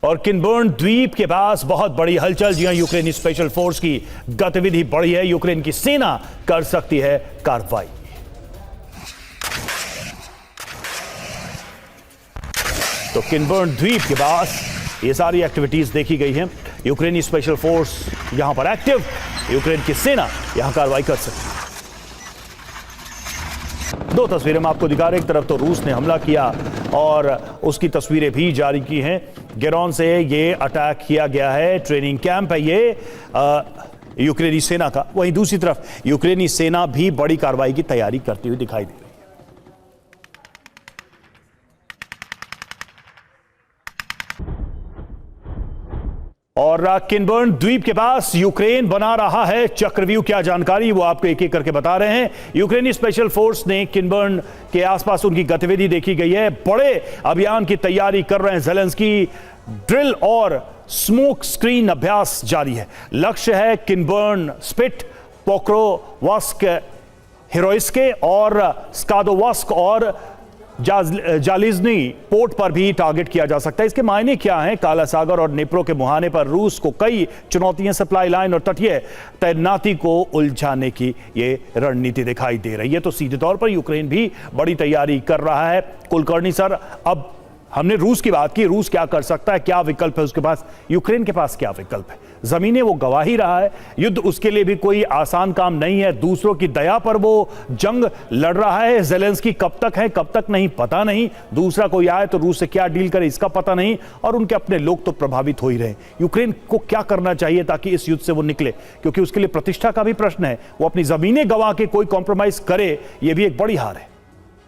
और किनबर्न द्वीप के पास बहुत बड़ी हलचल। जी हां, यूक्रेनी स्पेशल फोर्स की गतिविधि बढ़ी है। यूक्रेन की सेना कर सकती है कार्रवाई। तो किनबर्न द्वीप के पास ये सारी एक्टिविटीज देखी गई हैं। यूक्रेनी स्पेशल फोर्स यहां पर एक्टिव, यूक्रेन की सेना यहां कार्रवाई कर सकती है। दो तस्वीरें हम आपको दिखा रहे हैं। एक तरफ तो रूस ने हमला किया और उसकी तस्वीरें भी जारी की हैं। गेरॉन से ये अटैक किया गया है, ट्रेनिंग कैंप है ये यूक्रेनी सेना का। वहीं दूसरी तरफ यूक्रेनी सेना भी बड़ी कार्रवाई की तैयारी करती हुई दिखाई दे रही है। और किनबर्न द्वीप के पास यूक्रेन बना रहा है चक्रव्यूह। क्या जानकारी वो आपको एक एक करके बता रहे हैं। यूक्रेनी स्पेशल फोर्स ने किनबर्न के आसपास उनकी गतिविधि देखी गई है। बड़े अभियान की तैयारी कर रहे हैं ज़ेलेंस्की। ड्रिल और स्मोक स्क्रीन अभ्यास जारी है। लक्ष्य है किनबर्न, स्पिट, पोक्रोवस्क, हिरोइस्के और स्कादोवस्क और जालिज्नी पोर्ट पर भी टारगेट किया जा सकता है। इसके मायने क्या हैं? काला सागर और निप्रो के मुहाने पर रूस को कई चुनौतियां, सप्लाई लाइन और तटीय तैनाती को उलझाने की ये रणनीति दिखाई दे रही है। तो सीधे तौर पर यूक्रेन भी बड़ी तैयारी कर रहा है। कुलकर्णी सर, अब हमने रूस की बात की, रूस क्या कर सकता है, क्या विकल्प है उसके पास, यूक्रेन के पास क्या विकल्प है? जमीनें वो गवा ही रहा है। युद्ध उसके लिए भी कोई आसान काम नहीं है। दूसरों की दया पर वो जंग लड़ रहा है। ज़ेलेंस्की कब तक है, कब तक नहीं, पता नहीं। दूसरा कोई आए तो रूस से क्या डील करे, इसका पता नहीं। और उनके अपने लोग तो प्रभावित हो ही रहे। यूक्रेन को क्या करना चाहिए ताकि इस युद्ध से वो निकले? क्योंकि उसके लिए प्रतिष्ठा का भी प्रश्न है। वो अपनी जमीनें गवा के कोई कॉम्प्रोमाइज करे, ये भी एक बड़ी हार है।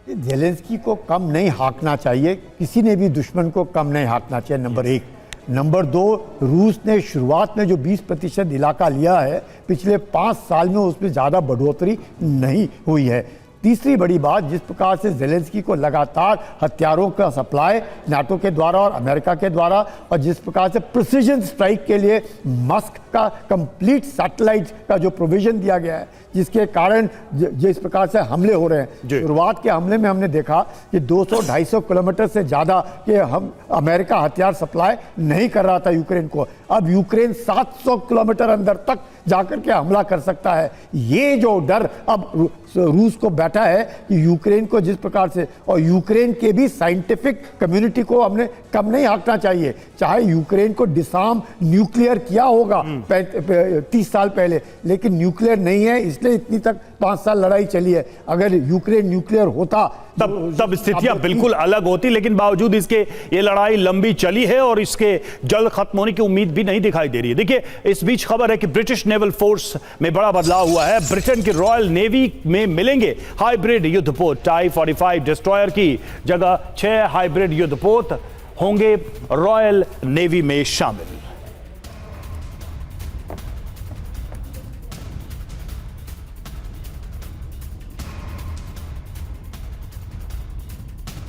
ज़ेलेंस्की को कम नहीं हाँकना चाहिए, किसी ने भी दुश्मन को कम नहीं हाँकना चाहिए, नंबर एक। नंबर दो, रूस ने शुरुआत में जो 20% इलाका लिया है, पिछले 5 साल में उसमें ज़्यादा बढ़ोतरी नहीं हुई है। तीसरी बड़ी बात, जिस प्रकार से ज़ेलेंस्की को लगातार हथियारों का सप्लाई नाटो के द्वारा और अमेरिका के द्वारा, और जिस प्रकार से प्रिसीजन स्ट्राइक के लिए मस्क का कंप्लीट सैटेलाइट का जो प्रोविजन दिया गया है, जिसके कारण जिस प्रकार से हमले हो रहे हैं। शुरुआत के हमले में हमने देखा कि 200-250 किलोमीटर से ज़्यादा के हम अमेरिका हथियार सप्लाई नहीं कर रहा था यूक्रेन को। अब यूक्रेन 700 किलोमीटर अंदर तक जाकर के हमला कर सकता है। ये जो डर अब रूस को बैठा है कि यूक्रेन को जिस प्रकार से, और यूक्रेन के भी साइंटिफिक कम्युनिटी को हमने कम नहीं हाँकना चाहिए। चाहे यूक्रेन को डिसार्म न्यूक्लियर किया होगा 30 साल पहले, लेकिन न्यूक्लियर नहीं है, इसलिए इतनी तक 5 साल लड़ाई चली है। अगर यूक्रेन न्यूक्लियर होता तब स्थितियां बिल्कुल अलग होती। लेकिन बावजूद इसके ये लड़ाई लंबी चली है और इसके जल्द खत्म होने की उम्मीद भी नहीं दिखाई दे रही है। देखिए, इस बीच खबर है कि ब्रिटिश नेवल फोर्स में बड़ा बदलाव हुआ है। ब्रिटेन की रॉयल नेवी में मिलेंगे हाइब्रिड युद्धपोत। टाई 45 डिस्ट्रॉयर की जगह 6 हाइब्रिड युद्धपोत होंगे रॉयल नेवी में शामिल।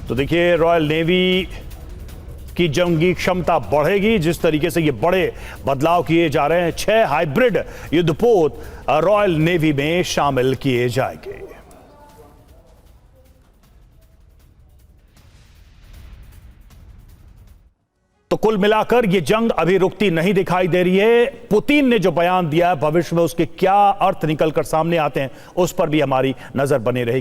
तो देखिए, रॉयल नेवी की जंगी क्षमता बढ़ेगी जिस तरीके से ये बड़े बदलाव किए जा रहे हैं। 6 हाइब्रिड युद्धपोत रॉयल नेवी में शामिल किए जाएंगे। तो कुल मिलाकर ये जंग अभी रुकती नहीं दिखाई दे रही है। पुतिन ने जो बयान दिया है, भविष्य में उसके क्या अर्थ निकलकर सामने आते हैं, उस पर भी हमारी नजर बनी रहेगी।